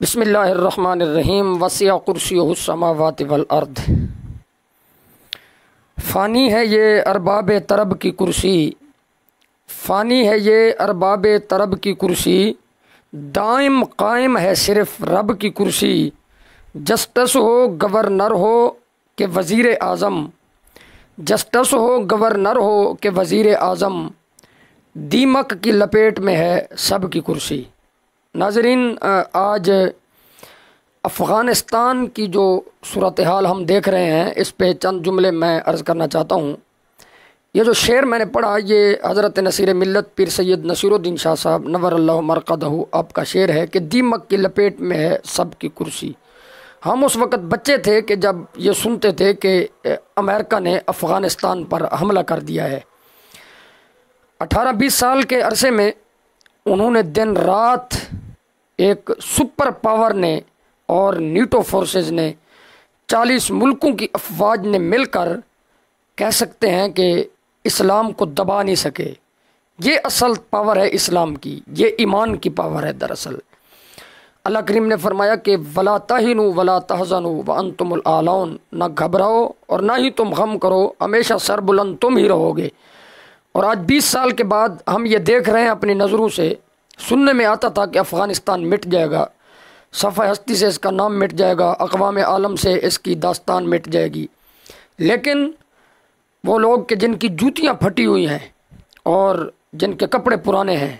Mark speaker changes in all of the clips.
Speaker 1: بسم اللہ الرحمن الرحیم وسع کرسیہ السماوات والارض۔ فانی ہے یہ ارباب طرب کی کرسی، فانی ہے یہ ارباب طرب کی کرسی، دائم قائم ہے صرف رب کی کرسی۔ جسٹس ہو گورنر ہو کہ وزیر اعظم، جسٹس ہو گورنر ہو کہ وزیر اعظم، دیمک کی لپیٹ میں ہے سب کی کرسی۔ ناظرین، آج افغانستان کی جو صورتحال ہم دیکھ رہے ہیں اس پہ چند جملے میں عرض کرنا چاہتا ہوں۔ یہ جو شعر میں نے پڑھا یہ حضرت نصیر ملت پیر سید نصیر الدین شاہ صاحب نور اللہ مرقدہ آپ کا شعر ہے کہ دیمک کی لپیٹ میں ہے سب کی کرسی۔ ہم اس وقت بچے تھے کہ جب یہ سنتے تھے کہ امریکہ نے افغانستان پر حملہ کر دیا ہے۔ 18-20 سال کے عرصے میں انہوں نے دن رات ایک سپر پاور نے اور نیٹو فورسز نے 40 ملکوں کی افواج نے مل کر کہہ سکتے ہیں کہ اسلام کو دبا نہیں سکے۔ یہ اصل پاور ہے اسلام کی، یہ ایمان کی پاور ہے۔ دراصل اللہ کریم نے فرمایا کہ وَلَا تَهِنُوا وَلَا تَحْزَنُوا وَأَنْتُمُ الْأَعْلَوْنَ، نہ گھبراؤ اور نہ ہی تم غم کرو، ہمیشہ سر بلند تم ہی رہو گے۔ اور آج 20 سال کے بعد ہم یہ دیکھ رہے ہیں اپنی نظروں سے، سننے میں آتا تھا کہ افغانستان مٹ جائے گا، صفحہ ہستی سے اس کا نام مٹ جائے گا، اقوام عالم سے اس کی داستان مٹ جائے گی۔ لیکن وہ لوگ کہ جن کی جوتیاں پھٹی ہوئی ہیں اور جن کے کپڑے پرانے ہیں،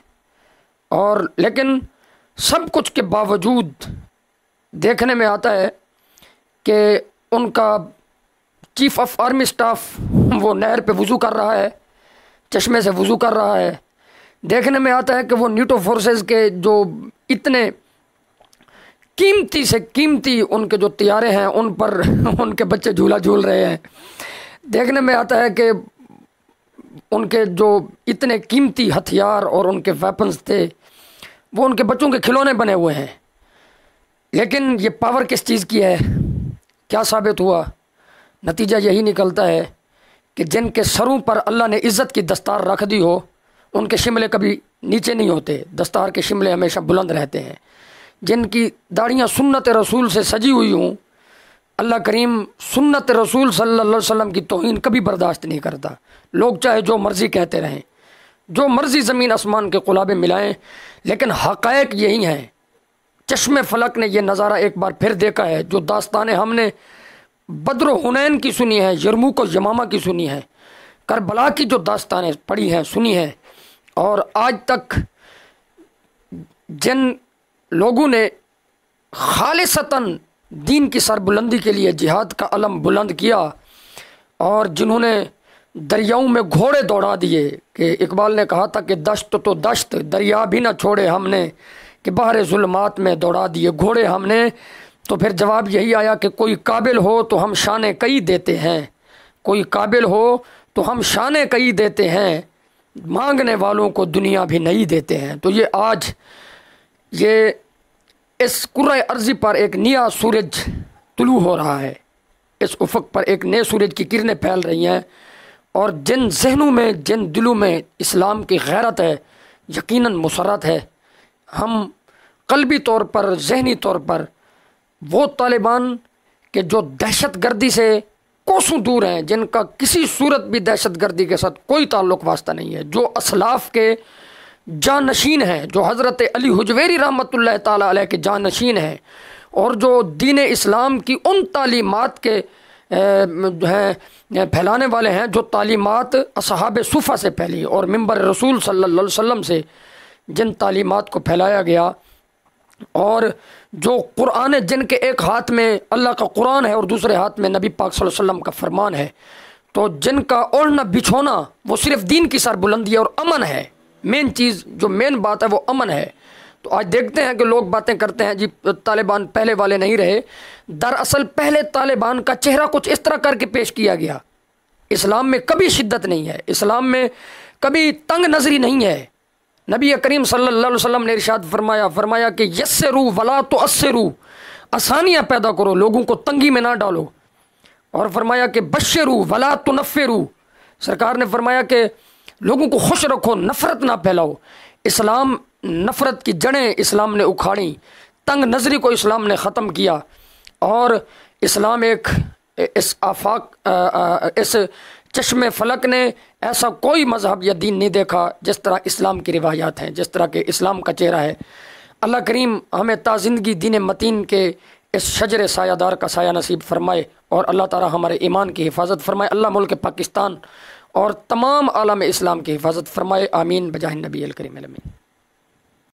Speaker 1: اور لیکن سب کچھ کے باوجود دیکھنے میں آتا ہے کہ ان کا چیف آف آرمی سٹاف وہ نہر پہ وضو کر رہا ہے، چشمے سے وضو کر رہا ہے۔ دیکھنے میں آتا ہے کہ وہ نیٹو فورسز کے جو اتنے قیمتی سے قیمتی ان کے جو طیارے ہیں ان پر ان کے بچے جھولا جھول رہے ہیں۔ دیکھنے میں آتا ہے کہ ان کے جو اتنے قیمتی ہتھیار اور ان کے ویپنز تھے وہ ان کے بچوں کے کھلونے بنے ہوئے ہیں۔ لیکن یہ پاور کس چیز کی ہے؟ کیا ثابت ہوا؟ نتیجہ یہی نکلتا ہے کہ جن کے سروں پر اللہ نے عزت کی دستار رکھ دی ہو ان کے شملے کبھی نیچے نہیں ہوتے، دستار کے شملے ہمیشہ بلند رہتے ہیں۔ جن کی داڑیاں سنت رسول سے سجی ہوئی ہوں، اللہ کریم سنت رسول صلی اللہ علیہ وسلم کی توہین کبھی برداشت نہیں کرتا۔ لوگ چاہے جو مرضی کہتے رہیں، جو مرضی زمین آسمان کے قلابے ملائیں، لیکن حقائق یہی ہیں۔ چشم فلک نے یہ نظارہ ایک بار پھر دیکھا ہے۔ جو داستانیں ہم نے بدر و حنین کی سنی ہیں، یرموک و یمامہ کی سنی ہیں، کربلا کی جو داستانیں پڑھی ہیں سنی ہیں، اور آج تک جن لوگوں نے خالصتاً دین کی سربلندی کے لیے جہاد کا علم بلند کیا، اور جنہوں نے دریاؤں میں گھوڑے دوڑا دیے کہ اقبال نے کہا تھا کہ دشت تو دشت دریا بھی نہ چھوڑے ہم نے، کہ بحر ظلمات میں دوڑا دیے گھوڑے ہم نے، تو پھر جواب یہی آیا کہ کوئی قابل ہو تو ہم شانے کئی دیتے ہیں، کوئی قابل ہو تو ہم شانے کئی دیتے ہیں، مانگنے والوں کو دنیا بھی نہیں دیتے ہیں۔ تو یہ آج یہ اس کرۂ ارضی پر ایک نیا سورج طلوع ہو رہا ہے، اس افق پر ایک نئے سورج کی کرنیں پھیل رہی ہیں، اور جن ذہنوں میں جن دلوں میں اسلام کی غیرت ہے یقیناً مسرت ہے۔ ہم قلبی طور پر ذہنی طور پر وہ طالبان کہ جو دہشت گردی سے کوسوں دور ہیں، جن کا کسی صورت بھی دہشت گردی کے ساتھ کوئی تعلق واسطہ نہیں ہے، جو اسلاف کے جانشین ہیں، جو حضرت علی حجویری رحمۃ اللہ تعالیٰ علیہ کے جانشین ہیں، اور جو دین اسلام کی ان تعلیمات کے پھیلانے والے ہیں جو تعلیمات اصحاب صفہ سے پھیلی اور منبر رسول صلی اللہ علیہ وسلم سے جن تعلیمات کو پھیلایا گیا، اور جو قرآن جن کے ایک ہاتھ میں اللہ کا قرآن ہے اور دوسرے ہاتھ میں نبی پاک صلی اللہ علیہ وسلم کا فرمان ہے، تو جن کا اوڑھنا بچھونا وہ صرف دین کی سربلندی اور امن ہے۔ مین چیز جو مین بات ہے وہ امن ہے۔ تو آج دیکھتے ہیں کہ لوگ باتیں کرتے ہیں جی طالبان پہلے والے نہیں رہے، دراصل پہلے طالبان کا چہرہ کچھ اس طرح کر کے پیش کیا گیا۔ اسلام میں کبھی شدت نہیں ہے، اسلام میں کبھی تنگ نظری نہیں ہے۔ نبی کریم صلی اللہ علیہ وسلم نے ارشاد فرمایا کہ یسروا ولا تعسروا، آسانیاں پیدا کرو، لوگوں کو تنگی میں نہ ڈالو، اور فرمایا کہ بشروا ولا تنفروا، سرکار نے فرمایا کہ لوگوں کو خوش رکھو، نفرت نہ پھیلاؤ۔ اسلام نفرت کی جڑیں اسلام نے اکھاڑیں، تنگ نظری کو اسلام نے ختم کیا، اور اسلام ایک اس چشم فلک نے ایسا کوئی مذہب یا دین نہیں دیکھا جس طرح اسلام کی روایات ہیں، جس طرح کہ اسلام کا چہرہ ہے۔ اللہ کریم ہمیں تا زندگی دین متین کے اس شجر سایہ دار کا سایہ نصیب فرمائے، اور اللہ تعالی ہمارے ایمان کی حفاظت فرمائے۔ اللہ ملک پاکستان اور تمام عالم اسلام کی حفاظت فرمائے، آمین بجاہ النبی الکریم الامین۔